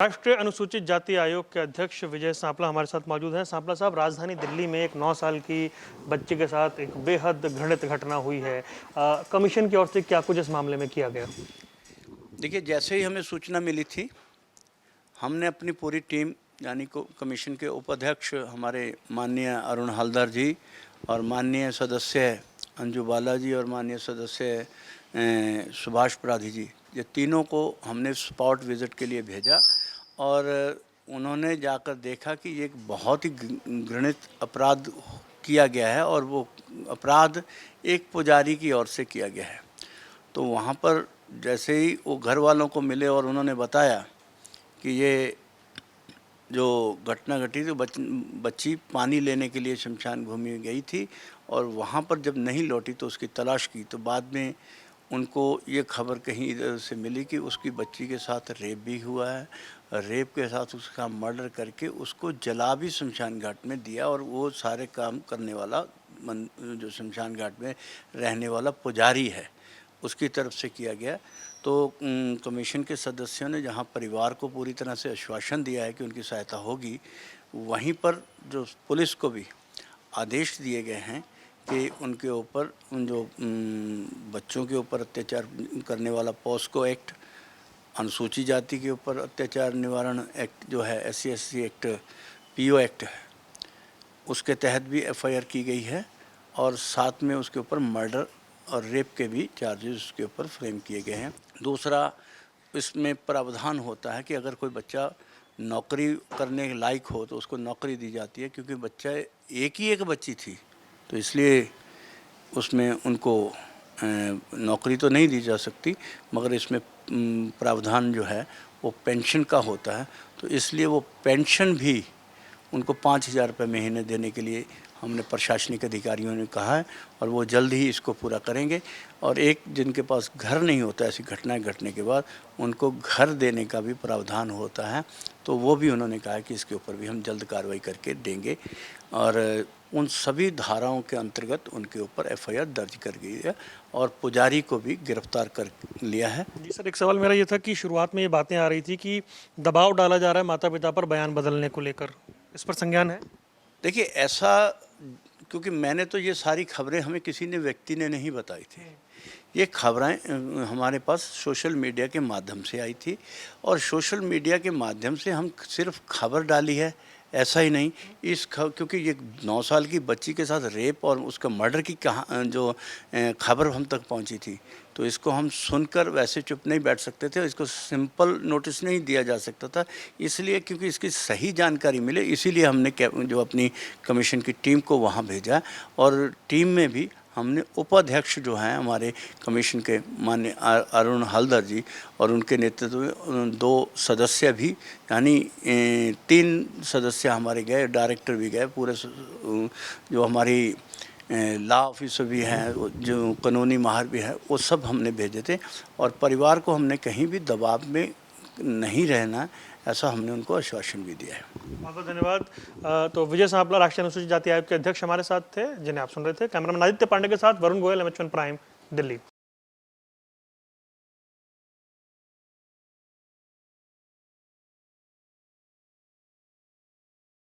राष्ट्रीय अनुसूचित जाति आयोग के अध्यक्ष विजय सांपला हमारे साथ मौजूद हैं। सांपला साहब, राजधानी दिल्ली में एक 9 साल की बच्ची के साथ एक बेहद घृणित घटना हुई है। कमीशन की ओर से क्या कुछ इस मामले में किया गया? देखिए, जैसे ही हमें सूचना मिली थी, हमने अपनी पूरी टीम यानी कमीशन के उपाध्यक्ष हमारे माननीय अरुण हलदर जी और माननीय सदस्य अंजू बाला जी और माननीय सदस्य सुभाष पराधी जी, ये तीनों को हमने स्पॉट विज़िट के लिए भेजा और उन्होंने जाकर देखा कि ये एक बहुत ही घृणित अपराध किया गया है और वो अपराध एक पुजारी की ओर से किया गया है। तो वहाँ पर जैसे ही वो घर वालों को मिले और उन्होंने बताया कि ये जो घटना घटी तो बच्ची पानी लेने के लिए शमशान भूमि में गई थी और वहाँ पर जब नहीं लौटी तो उसकी तलाश की, तो बाद में उनको ये खबर कहीं इधर से मिली कि उसकी बच्ची के साथ रेप भी हुआ है। रेप के साथ उसका मर्डर करके उसको जला भी शमशान घाट में दिया और वो सारे काम करने वाला जो शमशान घाट में रहने वाला पुजारी है उसकी तरफ से किया गया। तो कमीशन के सदस्यों ने जहां परिवार को पूरी तरह से आश्वासन दिया है कि उनकी सहायता होगी, वहीं पर जो पुलिस को भी आदेश दिए गए हैं कि उनके ऊपर उन जो बच्चों के ऊपर अत्याचार करने वाला पॉस्को एक्ट, अनुसूचित जाति के ऊपर अत्याचार निवारण एक्ट जो है SC/ST एक्ट, PO एक्ट है, उसके तहत भी FIR की गई है और साथ में उसके ऊपर मर्डर और रेप के भी चार्जेस उसके ऊपर फ्रेम किए गए हैं। दूसरा, इसमें प्रावधान होता है कि अगर कोई बच्चा नौकरी करने लायक हो तो उसको नौकरी दी जाती है, क्योंकि बच्चा एक बच्ची थी तो इसलिए उसमें उनको नौकरी तो नहीं दी जा सकती, मगर इसमें प्रावधान जो है वो पेंशन का होता है, तो इसलिए वो पेंशन भी उनको 5,000 रुपये महीने देने के लिए हमने प्रशासनिक अधिकारियों ने कहा है और वो जल्द ही इसको पूरा करेंगे। और एक जिनके पास घर नहीं होता ऐसी घटनाएं घटने के बाद उनको घर देने का भी प्रावधान होता है, तो वो भी उन्होंने कहा है कि इसके ऊपर भी हम जल्द कार्रवाई करके देंगे और उन सभी धाराओं के अंतर्गत उनके ऊपर FIR दर्ज कर गई है और पुजारी को भी गिरफ्तार कर लिया है। जी सर, एक सवाल मेरा ये था कि शुरुआत में ये बातें आ रही थी कि दबाव डाला जा रहा है माता पिता पर बयान बदलने को लेकर, इस पर संज्ञान है? देखिए, ऐसा क्योंकि मैंने तो ये सारी खबरें हमें किसी ने व्यक्ति ने नहीं बताई थी, ये खबरें हमारे पास सोशल मीडिया के माध्यम से आई थी और सोशल मीडिया के माध्यम से हम सिर्फ खबर डाली है, ऐसा ही नहीं। क्योंकि ये 9 साल की बच्ची के साथ रेप और उसका मर्डर की जो खबर हम तक पहुंची थी, तो इसको हम सुनकर वैसे चुप नहीं बैठ सकते थे, इसको सिंपल नोटिस नहीं दिया जा सकता था, इसलिए क्योंकि इसकी सही जानकारी मिले इसीलिए हमने जो अपनी कमीशन की टीम को वहाँ भेजा और टीम में भी हमने उपाध्यक्ष जो हैं हमारे कमीशन के माननीय अरुण हलदर जी और उनके नेतृत्व में 2 सदस्य भी यानी 3 सदस्य हमारे गए, डायरेक्टर भी गए, पूरे जो हमारी लॉ ऑफिसर भी हैं, जो कानूनी माहिर भी हैं, वो सब हमने भेजे थे और परिवार को हमने कहीं भी दबाव में नहीं रहना ऐसा हमने उनको आश्वासन भी दिया है। बहुत बहुत धन्यवाद। तो विजय सांपला राष्ट्रीय अनुसूचित जाति आयोग के अध्यक्ष हमारे साथ थे, जिन्हें आप सुन रहे थे। कैमरामैन आदित्य पांडे के साथ वरुण गोयल, MH1 प्राइम, दिल्ली।